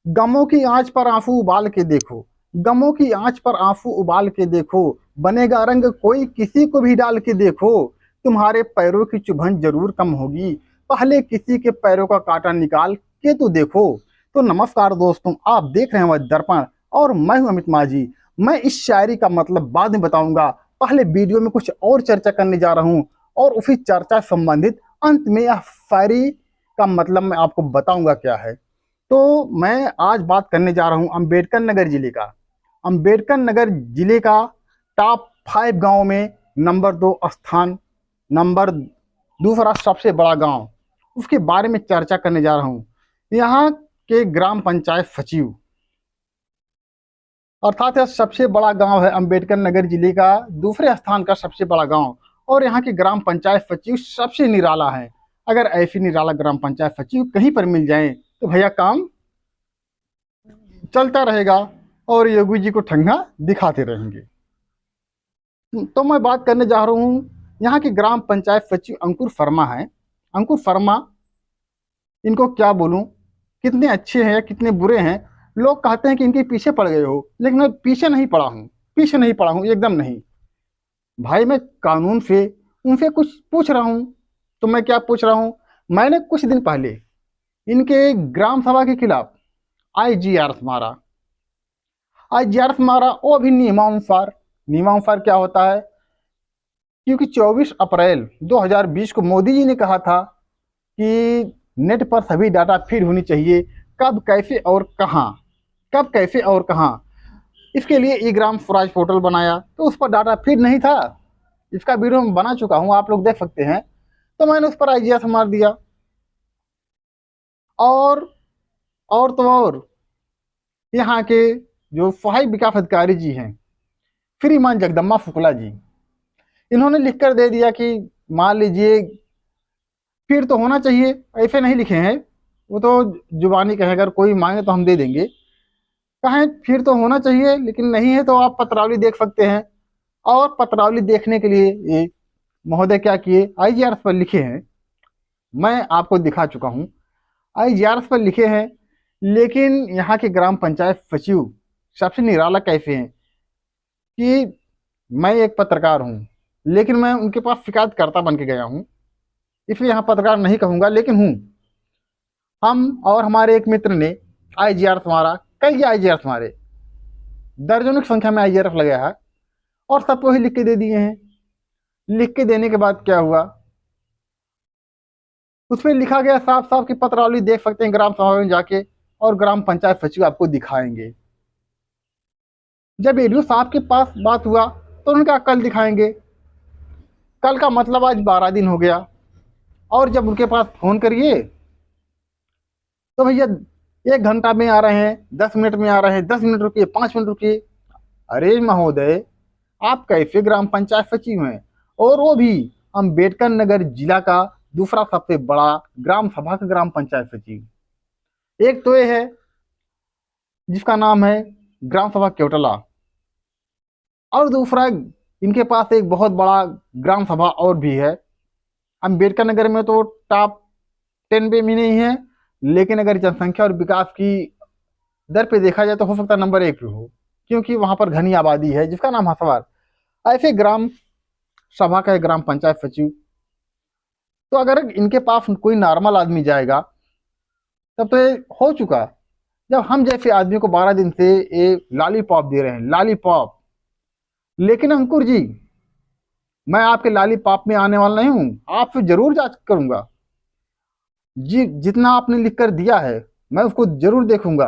गमों की आंच पर आंसू उबाल के देखो, गमों की आंच पर आंसू उबाल के देखो, बनेगा रंग कोई किसी को भी डाल के देखो, तुम्हारे पैरों की चुभन जरूर कम होगी, पहले किसी के पैरों का कांटा निकाल के तो देखो। तो नमस्कार दोस्तों, आप देख रहे हैं वह दर्पण और मैं हूं अमित माझी। मैं इस शायरी का मतलब बाद में बताऊंगा, पहले वीडियो में कुछ और चर्चा करने जा रहा हूं और उसी चर्चा से संबंधित अंत में यह शायरी का मतलब मैं आपको बताऊंगा क्या है। तो मैं आज बात करने जा रहा हूं अंबेडकर नगर जिले का। अंबेडकर नगर जिले का टॉप 5 गांव में नंबर 2 स्थान, नंबर दूसरा सबसे बड़ा गांव, उसके बारे में चर्चा करने जा रहा हूं। यहाँ के ग्राम पंचायत सचिव, अर्थात यह सबसे बड़ा गांव है अंबेडकर नगर जिले का, दूसरे स्थान का सबसे बड़ा गांव, और यहाँ के ग्राम पंचायत सचिव सबसे निराला है। अगर ऐसी निराला ग्राम पंचायत सचिव कहीं पर मिल जाए तो भैया काम चलता रहेगा और योगी जी को ठंगा दिखाते रहेंगे। तो मैं बात करने जा रहा हूँ, यहाँ के ग्राम पंचायत सचिव अंकुर शर्मा है। अंकुर शर्मा, इनको क्या बोलूँ, कितने अच्छे हैं या कितने बुरे हैं। लोग कहते हैं कि इनके पीछे पड़ गए हो, लेकिन मैं पीछे नहीं पड़ा हूँ, पीछे नहीं पड़ा हूँ, एकदम नहीं भाई। मैं कानून से उनसे कुछ पूछ रहा हूँ। तो मैं क्या पूछ रहा हूँ, मैंने कुछ दिन पहले इनके ग्राम सभा के खिलाफ आईजीआर मारा। आईजीआर मारा वो भी नियमानुसार। नियमानुसार क्या होता है, क्योंकि 24 अप्रैल 2020 को मोदी जी ने कहा था कि नेट पर सभी डाटा फीड होनी चाहिए, कब कैसे और कहाँ, कब कैसे और कहाँ। इसके लिए ई ग्राम स्वराज पोर्टल बनाया, तो उस पर डाटा फीड नहीं था। इसका वीडियो मैं बना चुका हूँ, आप लोग देख सकते हैं। तो मैंने उस पर आईजीआर मार दिया। और और तो और यहाँ के जो सहायक विकास अधिकारी जी हैं, श्रीमान जगदम्बा शुक्ला जी, इन्होंने लिख कर दे दिया कि मान लीजिए फिर तो होना चाहिए, ऐसे नहीं लिखे हैं, वो तो जुबानी कहे, अगर कोई मांगे तो हम दे देंगे। कहें फिर तो होना चाहिए, लेकिन नहीं है तो आप पत्रावली देख सकते हैं। और पत्रावली देखने के लिए ये महोदय क्या किए, आईजीआर पर लिखे हैं, मैं आपको दिखा चुका हूँ। आईजीआर पर लिखे हैं, लेकिन यहाँ के ग्राम पंचायत सचिव सबसे निराला कैसे हैं कि मैं एक पत्रकार हूँ, लेकिन मैं उनके पास शिकायतकर्ता बन के गया हूँ, इसलिए यहाँ पत्रकार नहीं कहूँगा, लेकिन हूँ। हम और हमारे एक मित्र ने आईजीआर मारा, कई आईजीआर मारे, दर्जनों की संख्या में आईजीआर लगाया है, और सबको ही लिख के दे दिए हैं। लिख के देने के बाद क्या हुआ, उसमें लिखा गया साफ साफ कि पत्रावली देख सकते हैं ग्राम सभा में जाके, और ग्राम पंचायत सचिव आपको दिखाएंगे। जब एडीओ साहब के पास बात हुआ तो उनका कल दिखाएंगे। कल का मतलब आज 12 दिन हो गया, और जब उनके पास फोन करिए तो भैया 1 घंटा में आ रहे हैं, 10 मिनट में आ रहे हैं, 10 मिनट रुकिए, 5 मिनट रुकिए। अरे महोदय, आप कैसे ग्राम पंचायत सचिव हैं, और वो भी अंबेडकर नगर जिला का दूसरा सबसे बड़ा ग्राम सभा का ग्राम पंचायत सचिव। एक तो ये है जिसका नाम है ग्राम सभा केवटला, और दूसरा इनके पास एक बहुत बड़ा ग्राम सभा और भी है। अंबेडकर नगर में तो टॉप 10 पे भी नहीं है, लेकिन अगर जनसंख्या और विकास की दर पे देखा जाए तो हो सकता है नंबर 1 पे हो, क्योंकि वहां पर घनी आबादी है जिसका नाम हसवार। ऐसे ग्राम सभा का ग्राम पंचायत सचिव, तो अगर इनके पास कोई नॉर्मल आदमी जाएगा तब तो ये हो चुका। जब हम जैसे आदमी को 12 दिन से ये लॉलीपॉप दे रहे हैं, लॉलीपॉप। लेकिन अंकुर जी, मैं आपके लॉलीपॉप में आने वाला नहीं हूँ, आपसे जरूर जांच करूंगा जी। जितना आपने लिख कर दिया है मैं उसको जरूर देखूंगा।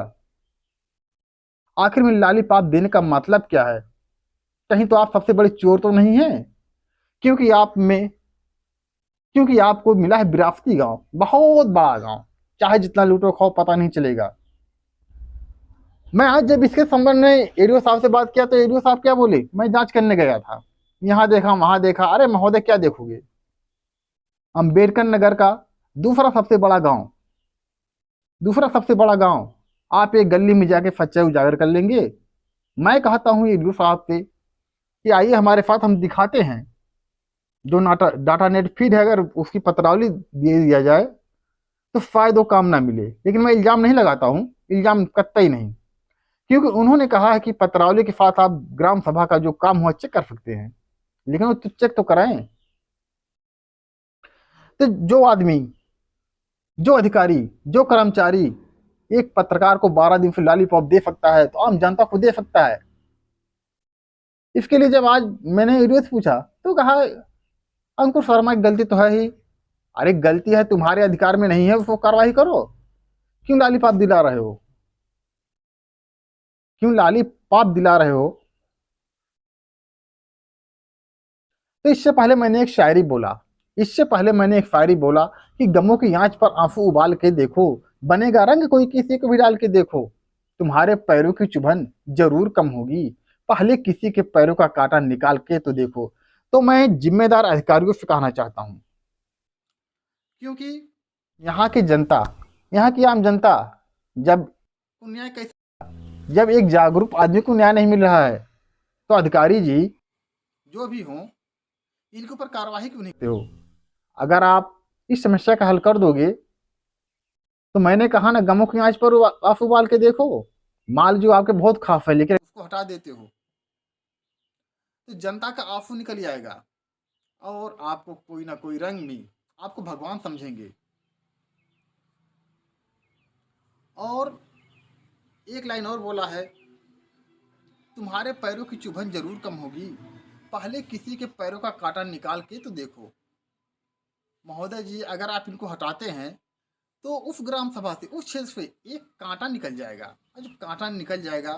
आखिर में लॉलीपॉप देने का मतलब क्या है, कहीं तो आप सबसे बड़े चोर तो नहीं हैं? क्योंकि आप में क्योंकि आपको मिला है विरासती गांव, बहुत बड़ा गांव, चाहे जितना लूटो खाओ पता नहीं चलेगा। मैं आज जब इसके संबंध में एडीओ साहब से बात किया तो एडीओ साहब क्या बोले, मैं जांच करने गया था, यहाँ देखा वहां देखा। अरे महोदय, क्या देखोगे, अंबेडकर नगर का दूसरा सबसे बड़ा गांव, दूसरा सबसे बड़ा गांव, आप एक गली में जाके सच्चाई उजागर कर लेंगे। मैं कहता हूँ एडीओ साहब से कि आइए हमारे साथ, हम दिखाते हैं जो डाटा नेट फीड है, अगर उसकी पत्रावली दे दिया जाए तो शायद वो काम ना मिले। लेकिन मैं इल्जाम नहीं लगाता हूँ, इल्ज़ाम कतई नहीं, क्योंकि उन्होंने कहा है कि पत्रावली के साथ आप ग्राम सभा का जो काम हुआ चेक कर सकते हैं, लेकिन वो चेक तो कराएं। तो जो आदमी, जो अधिकारी, जो कर्मचारी एक पत्रकार को 12 दिन से लॉलीपॉप दे सकता है, तो आम जनता को दे सकता है। इसके लिए जब आज मैंने वीडियो से पूछा तो कहा अंकुर शर्मा की गलती तो है ही। अरे गलती है, तुम्हारे अधिकार में नहीं है, उसको कार्रवाई करो। क्यों लॉलीपॉप दिला रहे हो? क्यों लॉलीपॉप दिला रहे हो? तो इससे पहले मैंने एक शायरी बोला कि गमों की आंच पर आंसू उबाल के देखो, बनेगा रंग कोई किसी को भी डाल के देखो, तुम्हारे पैरों की चुभन जरूर कम होगी, पहले किसी के पैरों का कांटा निकाल के तो देखो। तो मैं जिम्मेदार अधिकारियों से कहना चाहता हूँ, क्योंकि यहाँ की जनता, यहाँ की आम जनता, जब न्याय कैसे, जब एक जागरूक आदमी को न्याय नहीं मिल रहा है, तो अधिकारी जी जो भी हों इनके ऊपर कार्रवाई क्यों नहीं करते हो? अगर आप इस समस्या का हल कर दोगे, तो मैंने कहा ना, गमों की आंच पर आप उबाल के देखो, माल जो आपके बहुत खास है लेकिन उसको हटा देते हो, तो जनता का आंसू निकल जाएगा और आपको कोई ना कोई रंग में आपको भगवान समझेंगे। और एक लाइन और बोला है, तुम्हारे पैरों की चुभन जरूर कम होगी, पहले किसी के पैरों का कांटा निकाल के तो देखो। महोदय जी, अगर आप इनको हटाते हैं तो उस ग्राम सभा से, उस क्षेत्र से एक कांटा निकल जाएगा, और जब कांटा निकल जाएगा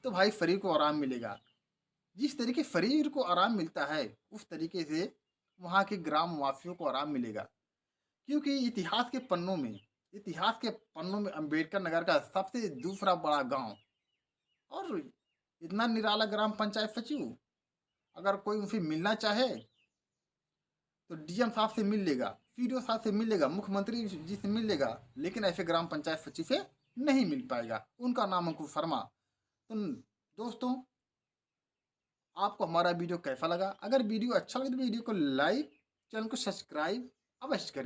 तो भाई शरीर को आराम मिलेगा। जिस तरीके शरीर को आराम मिलता है उस तरीके से वहाँ के ग्राम वासियों को आराम मिलेगा। क्योंकि इतिहास के पन्नों में अम्बेडकर नगर का सबसे दूसरा बड़ा गांव और इतना निराला ग्राम पंचायत सचिव, अगर कोई उनसे मिलना चाहे तो डीएम साहब से मिल लेगा, पीडीओ साहब से मिल लेगा, मुख्यमंत्री जी से मिल लेगा, लेकिन ऐसे ग्राम पंचायत सचिव से नहीं मिल पाएगा। उनका नाम अंकुर शर्मा। तो दोस्तों, आपको हमारा वीडियो कैसा लगा? अगर वीडियो अच्छा लगे तो वीडियो को लाइक, चैनल को सब्सक्राइब अवश्य करें।